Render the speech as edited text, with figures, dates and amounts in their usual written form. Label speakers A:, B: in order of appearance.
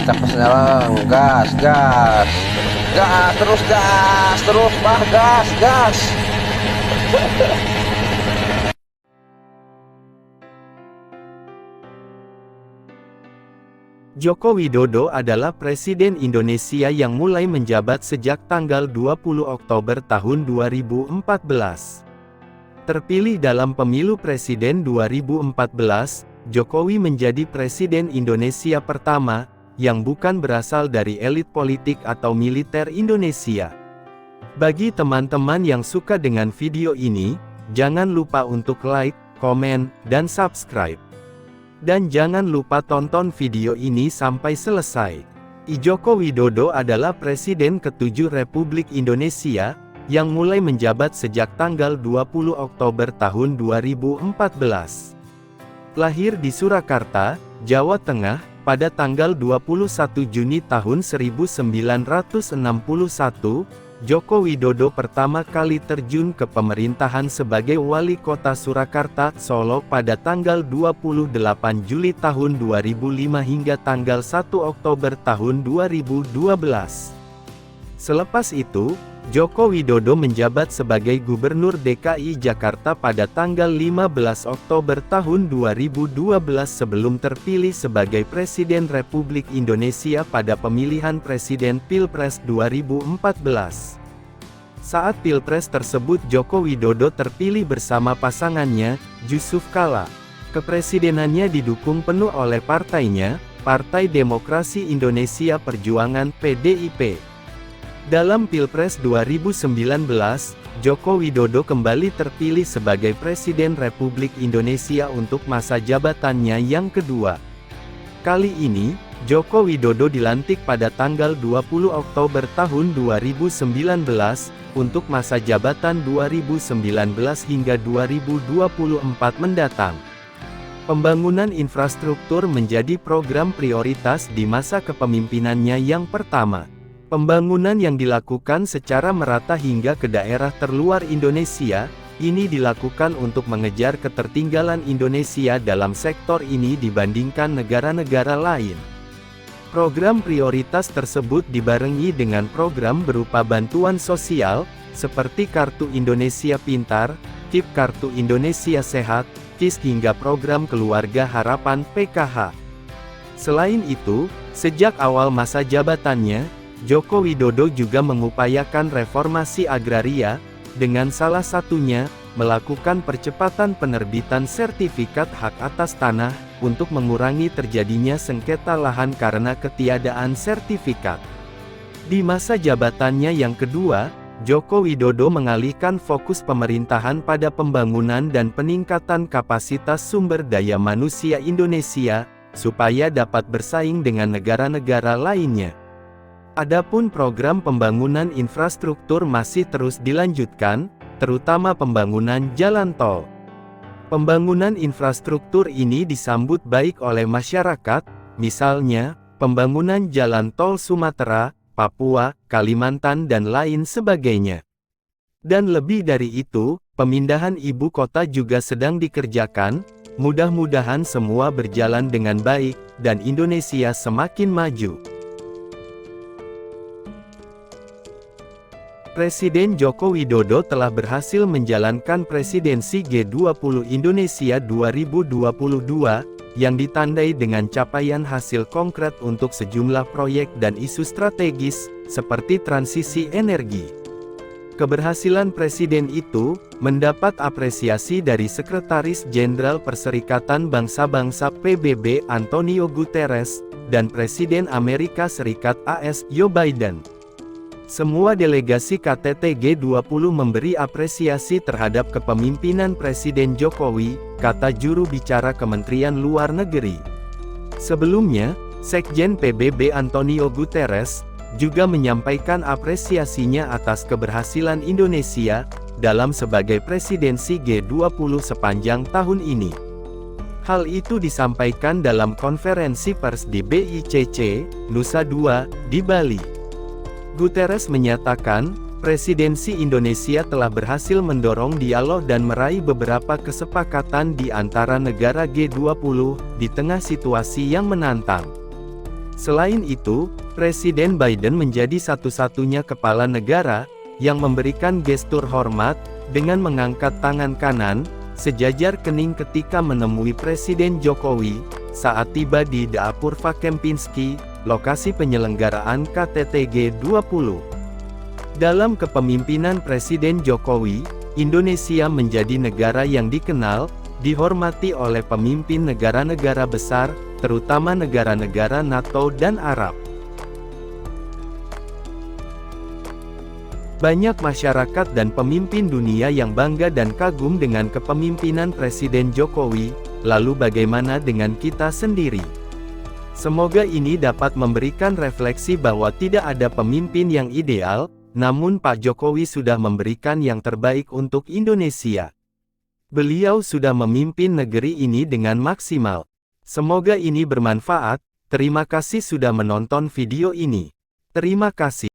A: capasnya lang, gas, gas, gas, terus, bah, gas, gas.
B: Joko Widodo adalah Presiden Indonesia yang mulai menjabat sejak tanggal 20 Oktober tahun 2014. Terpilih dalam pemilu presiden 2014, Jokowi menjadi Presiden Indonesia pertama, yang bukan berasal dari elit politik atau militer Indonesia. Bagi teman-teman yang suka dengan video ini, jangan lupa untuk like, komen, dan subscribe. Dan jangan lupa tonton video ini sampai selesai. Joko Widodo adalah Presiden ke-7 Republik Indonesia, yang mulai menjabat sejak tanggal 20 Oktober tahun 2014. Lahir di Surakarta, Jawa Tengah, pada tanggal 21 Juni tahun 1961, Joko Widodo pertama kali terjun ke pemerintahan sebagai Wali Kota Surakarta, Solo pada tanggal 28 Juli tahun 2005 hingga tanggal 1 Oktober tahun 2012. Selepas itu, Joko Widodo menjabat sebagai Gubernur DKI Jakarta pada tanggal 15 Oktober tahun 2012 sebelum terpilih sebagai Presiden Republik Indonesia pada pemilihan Presiden Pilpres 2014. Saat Pilpres tersebut Joko Widodo terpilih bersama pasangannya, Jusuf Kalla. Kepresidenannya didukung penuh oleh partainya, Partai Demokrasi Indonesia Perjuangan (PDIP). Dalam Pilpres 2019, Joko Widodo kembali terpilih sebagai Presiden Republik Indonesia untuk masa jabatannya yang kedua. Kali ini, Joko Widodo dilantik pada tanggal 20 Oktober tahun 2019, untuk masa jabatan 2019 hingga 2024 mendatang. Pembangunan infrastruktur menjadi program prioritas di masa kepemimpinannya yang pertama. Pembangunan yang dilakukan secara merata hingga ke daerah terluar Indonesia, ini dilakukan untuk mengejar ketertinggalan Indonesia dalam sektor ini dibandingkan negara-negara lain. Program prioritas tersebut dibarengi dengan program berupa bantuan sosial, seperti Kartu Indonesia Pintar, KIP Kartu Indonesia Sehat, KIS hingga program Keluarga Harapan (PKH). Selain itu, sejak awal masa jabatannya, Joko Widodo juga mengupayakan reformasi agraria, dengan salah satunya, melakukan percepatan penerbitan sertifikat hak atas tanah, untuk mengurangi terjadinya sengketa lahan karena ketiadaan sertifikat. Di masa jabatannya yang kedua, Joko Widodo mengalihkan fokus pemerintahan pada pembangunan dan peningkatan kapasitas sumber daya manusia Indonesia, supaya dapat bersaing dengan negara-negara lainnya. Adapun program pembangunan infrastruktur masih terus dilanjutkan, terutama pembangunan jalan tol. Pembangunan infrastruktur ini disambut baik oleh masyarakat, misalnya, pembangunan jalan tol Sumatera, Papua, Kalimantan dan lain sebagainya. Dan lebih dari itu, pemindahan ibu kota juga sedang dikerjakan, mudah-mudahan semua berjalan dengan baik, dan Indonesia semakin maju. Presiden Joko Widodo telah berhasil menjalankan presidensi G20 Indonesia 2022, yang ditandai dengan capaian hasil konkret untuk sejumlah proyek dan isu strategis, seperti transisi energi. Keberhasilan presiden itu, mendapat apresiasi dari Sekretaris Jenderal Perserikatan Bangsa-Bangsa PBB Antonio Guterres, dan Presiden Amerika Serikat AS Joe Biden. Semua delegasi KTT G20 memberi apresiasi terhadap kepemimpinan Presiden Jokowi, kata juru bicara Kementerian Luar Negeri. Sebelumnya, Sekjen PBB Antonio Guterres, juga menyampaikan apresiasinya atas keberhasilan Indonesia, dalam sebagai presidensi G20 sepanjang tahun ini. Hal itu disampaikan dalam konferensi pers di BICC, Nusa Dua, di Bali. Guterres menyatakan, presidensi Indonesia telah berhasil mendorong dialog dan meraih beberapa kesepakatan di antara negara G20, di tengah situasi yang menantang. Selain itu, Presiden Biden menjadi satu-satunya kepala negara yang memberikan gestur hormat dengan mengangkat tangan kanan sejajar kening ketika menemui Presiden Jokowi saat tiba di Dapur Kempinski, lokasi penyelenggaraan KTT G20. Dalam kepemimpinan Presiden Jokowi, Indonesia menjadi negara yang dikenal, dihormati oleh pemimpin negara-negara besar, terutama negara-negara NATO dan Arab. Banyak masyarakat dan pemimpin dunia yang bangga dan kagum dengan kepemimpinan Presiden Jokowi, lalu bagaimana dengan kita sendiri? Semoga ini dapat memberikan refleksi bahwa tidak ada pemimpin yang ideal, namun Pak Jokowi sudah memberikan yang terbaik untuk Indonesia. Beliau sudah memimpin negeri ini dengan maksimal. Semoga ini bermanfaat. Terima kasih sudah menonton video ini. Terima kasih.